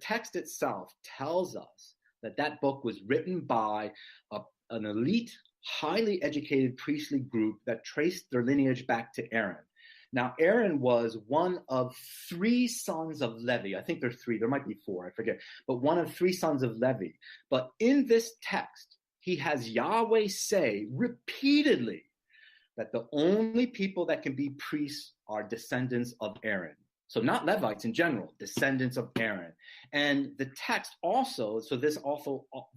text itself tells us that that book was written by an elite, highly educated priestly group that traced their lineage back to Aaron. Now, Aaron was one of 3 sons of Levi. I think there are 3. There might be 4. I forget. But one of 3 sons of Levi. But in this text, he has Yahweh say repeatedly that the only people that can be priests are descendants of Aaron. So not Levites in general, descendants of Aaron. And the text also, so this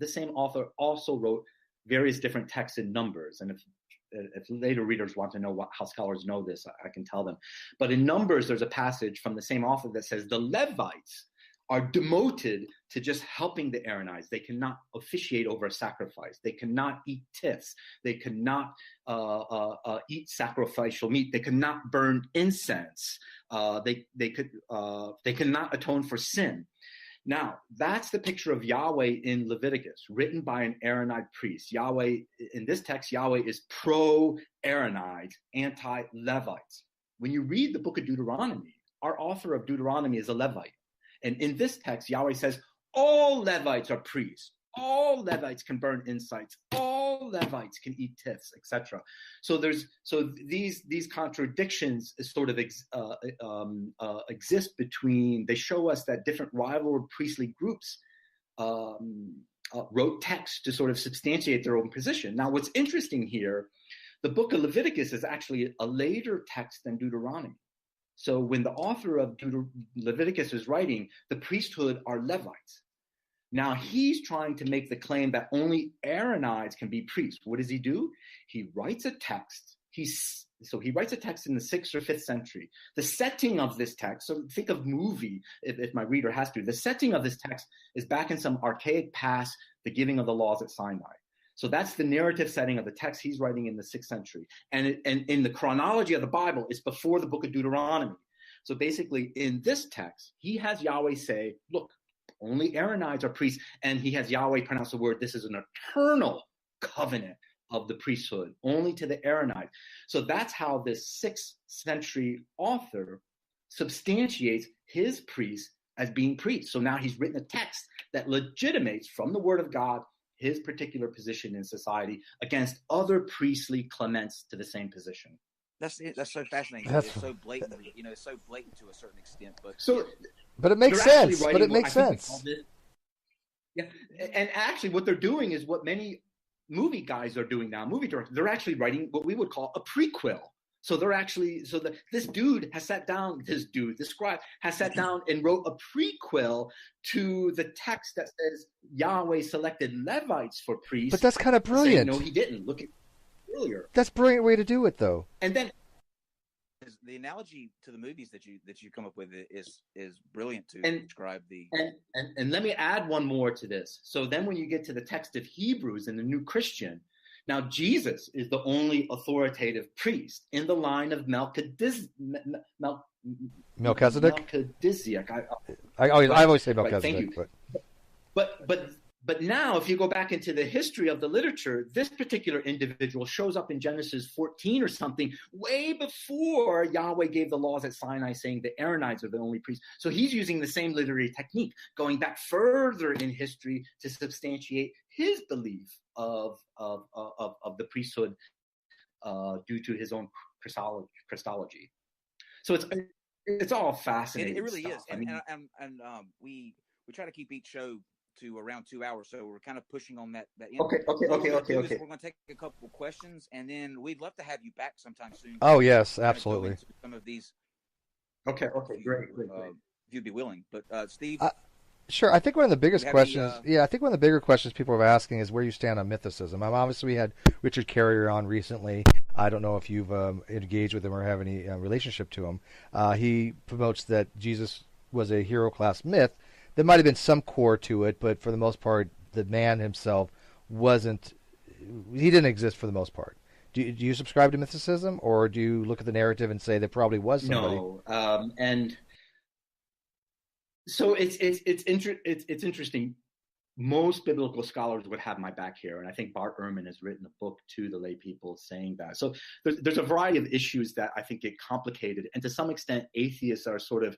same author also wrote various different texts in Numbers. And if later readers want to know how scholars know this, I can tell them. But in Numbers, there's a passage from the same author that says the Levites are demoted to just helping the Aaronites. They cannot officiate over a sacrifice. They cannot eat tithes. They cannot eat sacrificial meat. They cannot burn incense. They cannot atone for sin. Now, that's the picture of Yahweh in Leviticus, written by an Aaronite priest. Yahweh, in this text, Yahweh is pro-Aaronite, anti-Levites. When you read the book of Deuteronomy, our author of Deuteronomy is a Levite. And in this text, Yahweh says, all Levites are priests. All Levites can burn incense. All Levites can eat tithes, etc. So these contradictions sort of exist between. They show us that different rival priestly groups wrote texts to sort of substantiate their own position. Now, what's interesting here, the book of Leviticus is actually a later text than Deuteronomy. So when the author of Leviticus is writing, the priesthood are Levites. Now he's trying to make the claim that only Aaronites can be priests. What does he do? He writes a text. He writes a text in the 6th or 5th century. The setting of this text, so think of movie, if my reader has to. The setting of this text is back in some archaic past, the giving of the laws at Sinai. So that's the narrative setting of the text he's writing in the 6th century. And in the chronology of the Bible, it's before the book of Deuteronomy. So basically, in this text, he has Yahweh say, look, only Aaronites are priests. And he has Yahweh pronounce the word, this is an eternal covenant of the priesthood, only to the Aaronites. So that's how this 6th century author substantiates his priests as being priests. So now he's written a text that legitimates from the word of God his particular position in society against other priestly claimants to the same position. That's so fascinating. It's so blatant, it's so blatant to a certain extent. But it makes sense. But it makes sense. Yeah, and actually, what they're doing is what many movie guys are doing now. Movie directors, they're actually writing what we would call a prequel. So this scribe has sat down and wrote a prequel to the text that says Yahweh selected Levites for priests. But that's kind of brilliant. No, he didn't. Look at earlier. That's a brilliant way to do it, though. And then the analogy to the movies that you come up with is brilliant to describe the. And let me add one more to this. So then, when you get to the text of Hebrews in the New Christian. Now, Jesus is the only authoritative priest in the line of Melchizedek. Melchizedek. I always say Melchizedek. Right, thank you. But now, if you go back into the history of the literature, this particular individual shows up in Genesis 14 or something, way before Yahweh gave the laws at Sinai, saying the Aaronites are the only priests. So he's using the same literary technique, going back further in history to substantiate his belief of the priesthood due to his own Christology. So it's all fascinating. It really stuff. is, and we try to keep each show to around 2 hours, so we're kind of pushing on that end. Okay. We're going to take a couple of questions, and then we'd love to have you back sometime soon. Oh yes, absolutely. Some of these. Okay, great. If you'd be willing, but Steve. Sure. I think one of the biggest questions, I think one of the bigger questions people are asking is where you stand on mythicism. Obviously, we had Richard Carrier on recently. I don't know if you've engaged with him or have any relationship to him. He promotes that Jesus was a hero-class myth. There might have been some core to it, but for the most part, the man himself he didn't exist for the most part. Do you subscribe to mythicism, or do you look at the narrative and say there probably was somebody? No, and so it's interesting. Most biblical scholars would have my back here, and I think Bart Ehrman has written a book to the lay people saying that. So there's a variety of issues that I think get complicated, and to some extent, atheists are sort of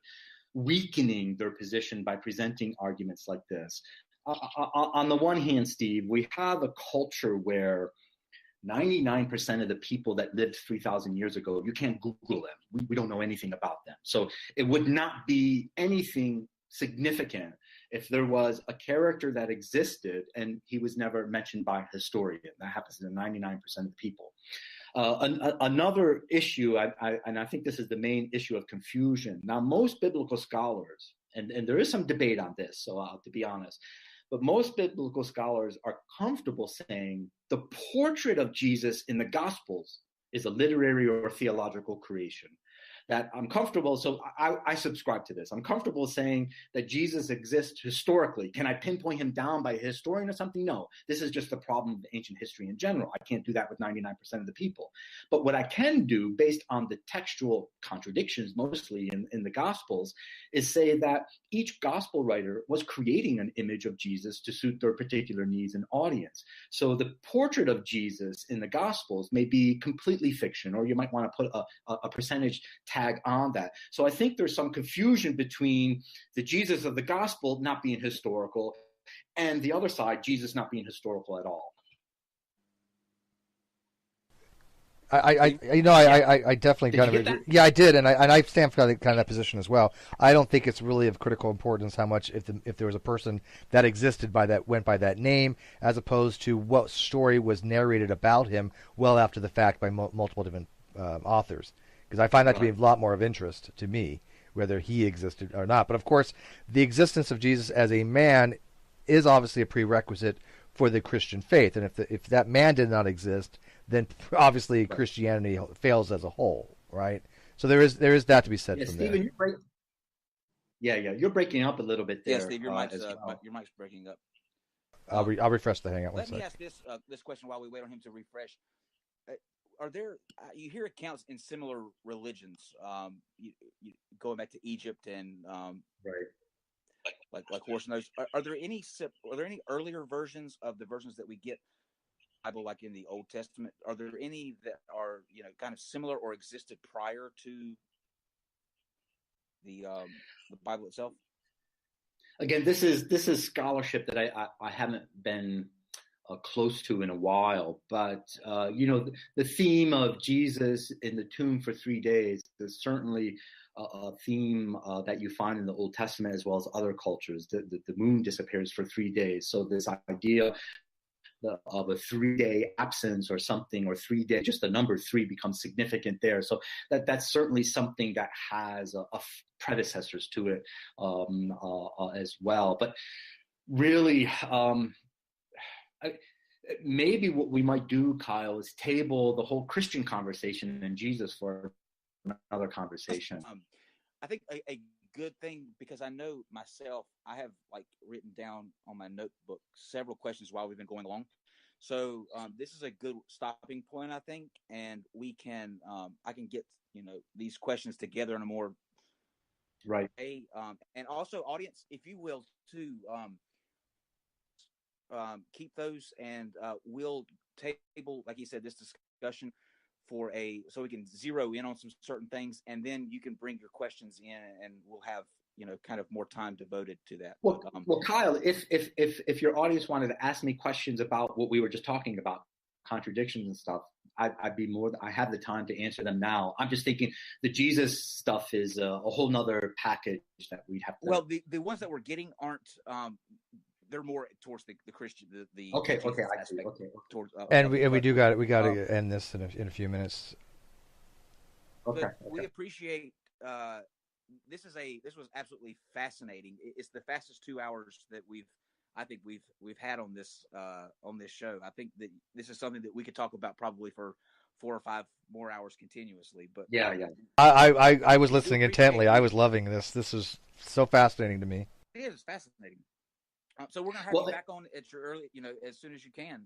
weakening their position by presenting arguments like this. On the one hand, Steve, we have a culture where 99% of the people that lived 3,000 years ago, you can't Google them. We don't know anything about them. So it would not be anything significant if there was a character that existed and he was never mentioned by a historian. That happens to 99% of the people. Another issue, and I think this is the main issue of confusion. Now, most biblical scholars, and there is some debate on this, so to be honest, but most biblical scholars are comfortable saying the portrait of Jesus in the Gospels is a literary or theological creation. That I'm comfortable, so I subscribe to this. I'm comfortable saying that Jesus exists historically. Can I pinpoint him down by a historian or something? No. This is just the problem of ancient history in general. I can't do that with 99% of the people. But what I can do, based on the textual contradictions, mostly in the Gospels, is say that each Gospel writer was creating an image of Jesus to suit their particular needs and audience. So the portrait of Jesus in the Gospels may be completely fiction, or you might want to put a percentage tag on that. So I think there's some confusion between the Jesus of the Gospel not being historical and the other side, Jesus not being historical at all. I definitely kind of agree. Yeah, I did, and I stand for kind of that position as well. I don't think it's really of critical importance how much if there was a person that existed went by that name, as opposed to what story was narrated about him well after the fact by multiple different authors. Because I find that to be a lot more of interest to me, whether he existed or not. But of course, the existence of Jesus as a man is obviously a prerequisite for the Christian faith. And if that man did not exist, then obviously Christianity fails as a whole, right? So there is that to be said from Stephen, there. You're breaking up a little bit there. Yeah, Steve, your mic's breaking up. I'll refresh the Hangout. Let me ask this question while we wait on him to refresh. Are there? You hear accounts in similar religions, going back to Egypt and like horse nose. Are there any earlier versions of the versions that we get Bible, like in the Old Testament? Are there any that are kind of similar or existed prior to the Bible itself? Again, this is scholarship that I haven't been close to in a while, but the theme of Jesus in the tomb for 3 days is certainly a theme that you find in the Old Testament as well as other cultures. The moon disappears for 3 days, so this idea of a 3-day absence or something, or 3 day, just the number 3 becomes significant there. So that's certainly something that has a predecessors to it as well. But really, maybe what we might do, Kyle, is table the whole Christian conversation and Jesus for another conversation. I think a good thing, because I know myself, I have written down on my notebook several questions while we've been going along. So this is a good stopping point, I think, and we can I can get these questions together in a more right way. And also, audience, if you will, too. Keep those, and we'll table, like you said, this discussion so we can zero in on some certain things, and then you can bring your questions in, and we'll have kind of more time devoted to that. Well, Kyle, if your audience wanted to ask me questions about what we were just talking about, contradictions and stuff, I'd be I have the time to answer them now. I'm just thinking the Jesus stuff is a whole nother package that we'd have to. Well, the ones that we're getting aren't. They're more towards the Christian, the okay, I see. Okay. Towards, and we got to end this in a few minutes. Okay. We appreciate. This was absolutely fascinating. It's the fastest 2 hours that we've had on this show. I think that this is something that we could talk about probably for 4 or 5 more hours continuously. But yeah. I was listening intently. I was loving this. This is so fascinating to me. It is fascinating. So we're going to have you back on at your as soon as you can.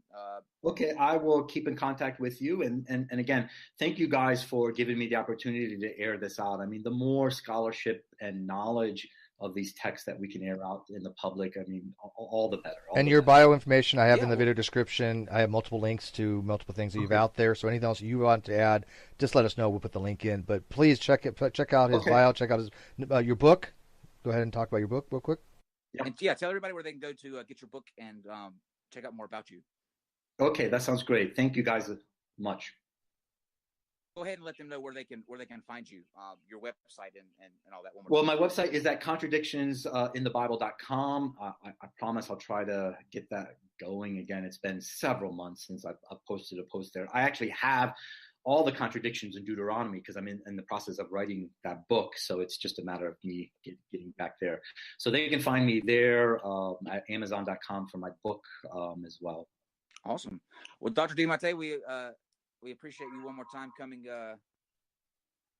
Okay, I will keep in contact with you. And again, thank you guys for giving me the opportunity to air this out. I mean, the more scholarship and knowledge of these texts that we can air out in the public, I mean, all the better. And your bio information I have in the video description. I have multiple links to multiple things that you've out there. So anything else you want to add, just let us know. We'll put the link in. But please check out his bio. Check out your book. go ahead and talk about your book real quick? Yeah. And tell everybody where they can go to get your book and check out more about you. Okay, that sounds great. Thank you guys much. Go ahead and let them know where they can find you, your website and all that. Well, my website is at contradictionsinthebible.com. I promise I'll try to get that going again. It's been several months since I've posted a post there. I actually have all the contradictions in Deuteronomy because I'm in the process of writing that book. So it's just a matter of me getting back there. So they can find me there at Amazon.com for my book as well. Awesome. Well, Dr. DiMattei, we appreciate you one more time coming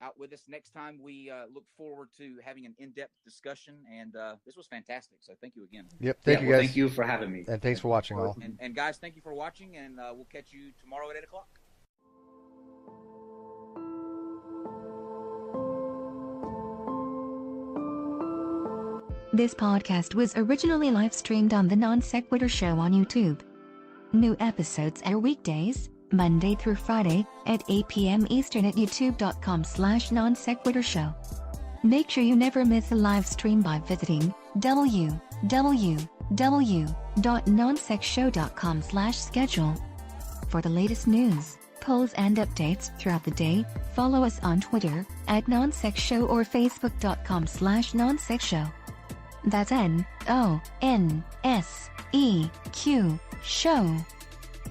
out with us. Next time, we look forward to having an in-depth discussion, and this was fantastic. So thank you again. Yep. Thank you, guys. Thank you for having me. And thanks for watching all. And guys, thank you for watching, and we'll catch you tomorrow at 8 o'clock. This podcast was originally live-streamed on the Non Sequitur Show on YouTube. New episodes air weekdays, Monday through Friday, at 8 p.m. Eastern at youtube.com/non-sequitur-show. Make sure you never miss a live stream by visiting www.nonsexshow.com/schedule. For the latest news, polls and updates throughout the day, follow us on Twitter, @nonsexshow or facebook.com/nonsexshow. That's NONSEQ show.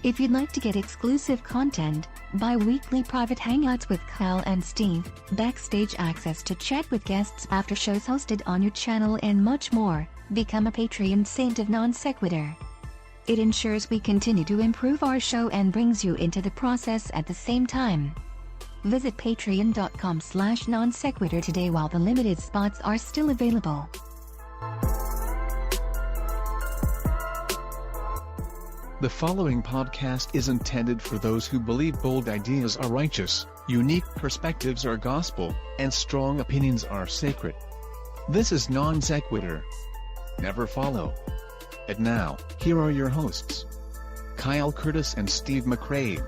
If you'd like to get exclusive content, bi-weekly private hangouts with Kyle and Steve, backstage access to chat with guests after shows hosted on your channel and much more, become a Patreon saint of Non Sequitur. It ensures we continue to improve our show and brings you into the process at the same time. Visit patreon.com/non-sequitur today while the limited spots are still available. The following podcast is intended for those who believe bold ideas are righteous, unique perspectives are gospel, and strong opinions are sacred. This is Non Sequitur. Never follow. And now, here are your hosts, Kyle Curtis and Steve McCrae.